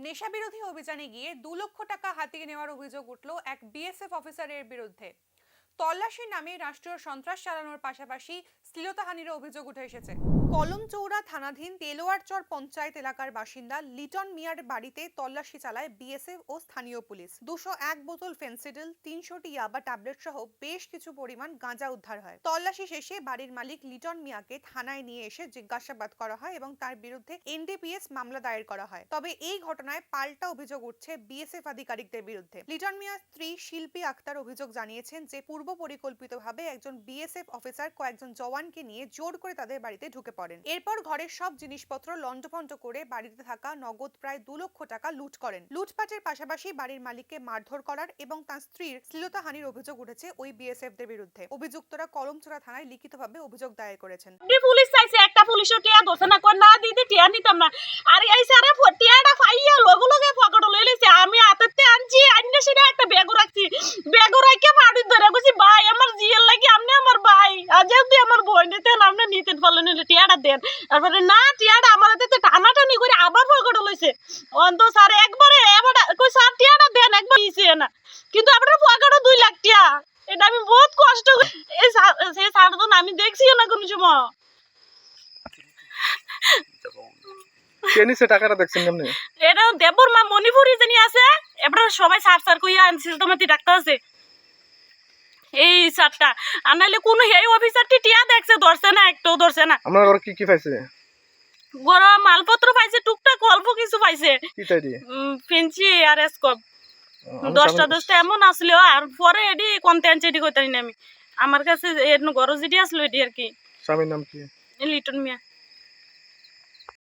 নেশা বিরোধী অভিযানে গিয়ে 2 লক্ষ টাকা হাতিয়ে নেওয়ার অভিযোগ উঠল এক বিএসএফ অফিসারের বিরুদ্ধে। তল্লাশির নামে রাষ্ট্রীয় সন্ত্রাস চালানোর পাশাপাশি শ্লীলতাহানির অভিযোগ উঠে এসেছে। কলমচৌড়া থানাধীন তেলোয়ারচর পঞ্চায়েত এলাকার বাসিন্দা লিটন মিয়ার বাড়িতে তল্লাশি চালায় বিএসএফ ও স্থানীয় পুলিশ। 201 বোতল ফেন্সিডিল, 300টি ইয়াবা ট্যাবলেট সহ বেশ কিছু পরিমাণ গাঁজা উদ্ধার হয়। তল্লাশি শেষে বাড়ির মালিক লিটন মিয়াকে থানায় নিয়ে এসে জিজ্ঞাসাবাদ করা হয় এবং তার বিরুদ্ধে এনডিপিএস মামলা দায়ের করা হয়। তবে এই ঘটনায় পাল্টা অভিযোগ উঠছে বিএসএফ আধিকারিকদের বিরুদ্ধে। লিটন মিয়ার স্ত্রী শিল্পী আক্তার অভিযোগ জানিয়েছেন যে পূর্ব পরিকল্পিতভাবে একজন বিএসএফ অফিসার কয়েকজন জওয়ানকে নিয়ে জোর করে তাদের বাড়িতে ঢুকে পড়েন। এরপর ঘরের সব জিনিসপত্র লণ্ডভণ্ড করে বাড়িতে থাকা নগদ প্রায় 2 লক্ষ টাকা লুট করেন। লুটপাটের পাশাপাশি বাড়ির মালিককে মারধর করার এবং তার স্ত্রীর শ্লীলতাহানির অভিযোগ উঠেছে ওই বিএসএফদের বিরুদ্ধে। অভিযুক্তরা কলমচৌড়া থানায় লিখিতভাবে অভিযোগ দায়ের করেছেন। পুলিশ চাইছে একটা পুলিশও টিয়া দোষে না কই না দিতে টিয়া নিতাম না। আর এই সারা টিয়াটা ফাইয়া লগে লগে পকেট লই লইছে। আমি হাতেতে আনছি আইনে সেটা একটা ব্যাগ রাখছি। ব্যাগ রাখে মাটি ধরে কইছি ভাই আমার জিয়ার লাগি আপনি আমার ভাই আজ যদি আমার বই নিতেন আপনি নিতেন ফেলেন টিয়াটা দেন। তারপরে না টিয়াটা আমার হাতে টানাটানি করে আবার পকেট লইছে। অন্ত স্যার একবারে এবার কই স্যার টিয়াটা দেন একবার দিছে না। কিন্তু আপনার পকেটও 2 লাখ টিয়া। এটা আমি বহুত কষ্ট এই সেই স্যার তো আমি দেখছিও না কোন সময়। কেনিসে টাকাটা দেখছেন কেমনে? এটা দেবর মা মণিপুরি জানি আছে। এবার সবাই সার কইয়া সিস্টেমেটিক ডাক্তার আছে এই সারটা আনাইলে কোন হেই অফিসারটি টিয়া দেখছে ধরছে না একটাও ধরছে না। আপনার ঘরে কি কি পাইছে? গরম মালপত্র পাইছে টুকটাক অল্প কিছু পাইছে। কি চাই দিয়ে? ফেন্সি আর স্কোপ 10টা এমন আসলে আর পরে এডি কোনতে আনছে এডি কইতারি না আমি। আমার কাছে এর ঘর যেটি আসলো এডি আর কি। স্বামীর নাম কি? লিটন মিয়া।